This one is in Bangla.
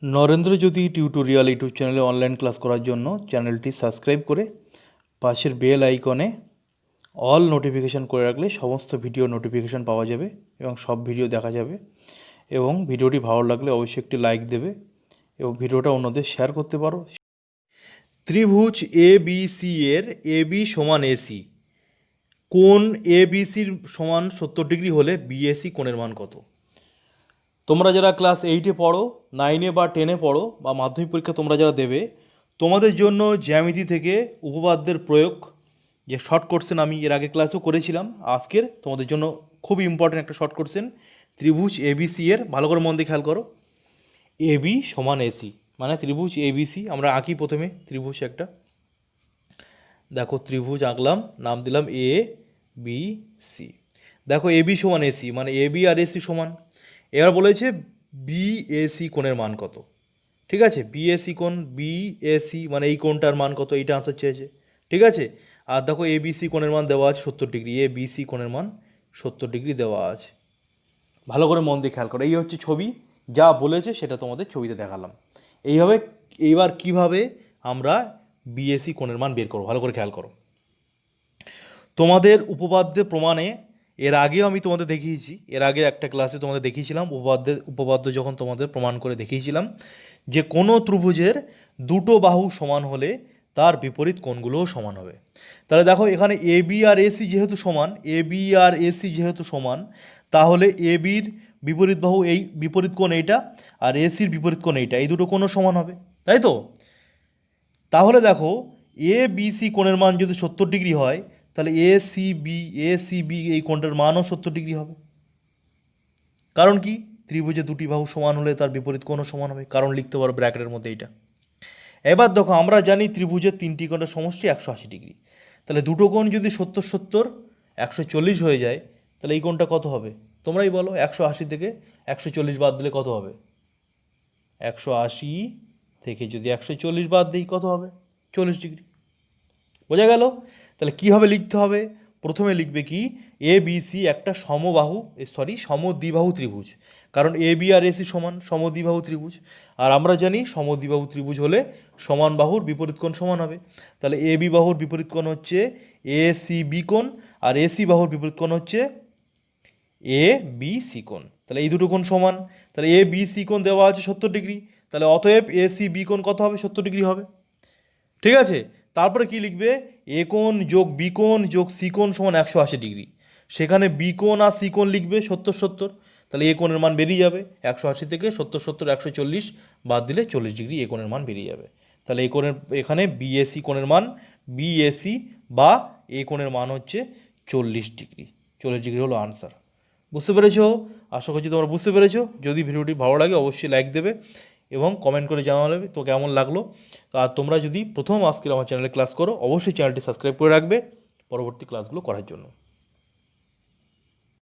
নরেন্দ্রজ্যোতি টিউটোরিয়াল ইউটিউব চ্যানেলে অনলাইন ক্লাস করার জন্য চ্যানেলটি সাবস্ক্রাইব করে পাশের বেল আইকনে অল নোটিফিকেশান করে রাখলে সমস্ত ভিডিও নোটিফিকেশান পাওয়া যাবে এবং সব ভিডিও দেখা যাবে। এবং ভিডিওটি ভালো লাগলে অবশ্যই একটি লাইক দেবে এবং ভিডিওটা অন্যদের শেয়ার করতে পারো। ত্রিভুজ এ বি সি এর এ বি সমান এসি, কোণ এ বি সির সমান 70 ডিগ্রি হলে বিএসি কোণের মান কত? তোমরা যারা ক্লাস 8-এ পড়ো, 9-এ বা 10-এ পড়ো বা মাধ্যমিক পরীক্ষা তোমরা যারা দেবে, তোমাদের জন্য জ্যামিতি থেকে উপপাদ্যের প্রয়োগ যে শর্ট কোশ্চেন আমি এর আগে ক্লাসেও করেছিলাম, আজকের তোমাদের জন্য খুবই ইম্পর্টেন্ট একটা শর্ট কোশ্চেন ত্রিভুজ এবিসি এর। ভালো করে মন দিয়ে খেয়াল করো। এবি সমান এসি মানে ত্রিভুজ এবিসি। আমরা আঁকি প্রথমে ত্রিভুজ একটা, দেখো ত্রিভুজ আঁকলাম, নাম দিলাম এ বি সি। দেখো এবি সমান এসি মানে এবি আর এসি সমান। এবার বলেছে বিএসি কোণের মান কত। ঠিক আছে, বিএসি কোণ, বিএসি মানে এই কোণটার মান কত, এইটা আনসার চেয়েছে। ঠিক আছে, আর দেখো এবিসি কোণের মান দেওয়া আছে 70 ডিগ্রি, এ বিসি কোণের মান 70 ডিগ্রি দেওয়া আছে। ভালো করে মন দিয়ে খেয়াল করো, এই হচ্ছে ছবি, যা বলেছে সেটা তোমাদের ছবিতে দেখালাম। এইবার কিভাবে আমরা বিএসি কোণের মান বের করবো, ভালো করে খেয়াল করো। তোমাদের উপপাদ্যের প্রমাণে এর আগেও আমি তোমাদের দেখিয়েছি, এর আগে একটা ক্লাসে তোমাদের দেখিয়েছিলাম উপপাদ্য যখন তোমাদের প্রমাণ করে দেখিয়েছিলাম যে কোনো ত্রিভুজের দুটো বাহু সমান হলে তার বিপরীত কোণগুলোও সমান হবে। তাহলে দেখো এখানে এ বি আর এসি যেহেতু সমান, এ বি আর এসি যেহেতু সমান, তাহলে এ বির বিপরীত বাহু এই বিপরীত কোণ এইটা, আর এসির বিপরীত কোণ এইটা, এই দুটো কোণও সমান হবে, তাই তো? তাহলে দেখো এ বি সি কোণের মান যদি 70 ডিগ্রি হয়, তাহলে এ সি বি এই কোণটার মানও 70 ডিগ্রি হবে। কারণ কি, ত্রিভুজে দুটি বাহু সমান হলে তার বিপরীত কোণও সমান হবে, কারণ লিখতে পারো ব্র্যাকেটের মধ্যে এইটা। এবার দেখো আমরা জানি ত্রিভুজের তিনটি কোণের সমষ্টি 180 ডিগ্রি। তাহলে দুটো কোণ যদি 70 70 140 হয়ে যায়, তাহলে এই কোণটা কত হবে তোমরাই বলো। 180 থেকে 140 বাদ দিলে কত হবে? 180 থেকে যদি 140 বাদ দিই কত হবে? 40 ডিগ্রি। বোঝা গেল? তাহলে কীভাবে লিখতে হবে? প্রথমে লিখবে কি, এ বি সি একটা সমদ্বিবাহু ত্রিভুজ, কারণ এ বি আর এসি সমান, সমদ্বিবাহু ত্রিভুজ। আর আমরা জানি সমদ্বিবাহু ত্রিভুজ হলে সমান বাহুর বিপরীত কোণ সমান হবে। তাহলে এ বি বাহুর বিপরীত কোণ হচ্ছে এ সি বি কোণ, আর এসি বাহুর বিপরীত কোণ হচ্ছে এ বি সি কোণ। তাহলে এই দুটো কোণ সমান। তাহলে এ বি সি কোণ দেওয়া আছে 70 ডিগ্রি, তাহলে অতএব এ সি বি কোণ কত হবে? 70 ডিগ্রি হবে। ঠিক আছে, তারপরে কি লিখবে? এ কোণ যোগ বি কোণ যোগ সি কোণ সমান 180 ডিগ্রি। সেখানে বি কোণ আর সি কোণ লিখবে 70 70। তাহলে এ কোণের মান বেরিয়ে যাবে 180 থেকে 70 70 140 বাদ দিলে 40 ডিগ্রি এ কোণের মান বেরিয়ে যাবে। তাহলে এই কোণের এখানে বিএসি কোণের মান, বিএসি বা এ কোণের মান হচ্ছে 40 ডিগ্রি। 40 ডিগ্রি হলো আনসার। বুঝতে পেরেছো? আশা করছি তোমরা বুঝতে পেরেছো। যদি ভিডিওটি ভালো লাগে অবশ্যই লাইক দেবে এবং কমেন্ট করে জানাবে তো কেমন লাগলো। আর তোমরা যদি প্রথম আজকের আমার চ্যানেলে ক্লাস করো, অবশ্যই চ্যানেলটি সাবস্ক্রাইব করে রাখবে পরবর্তী ক্লাসগুলো করার জন্য।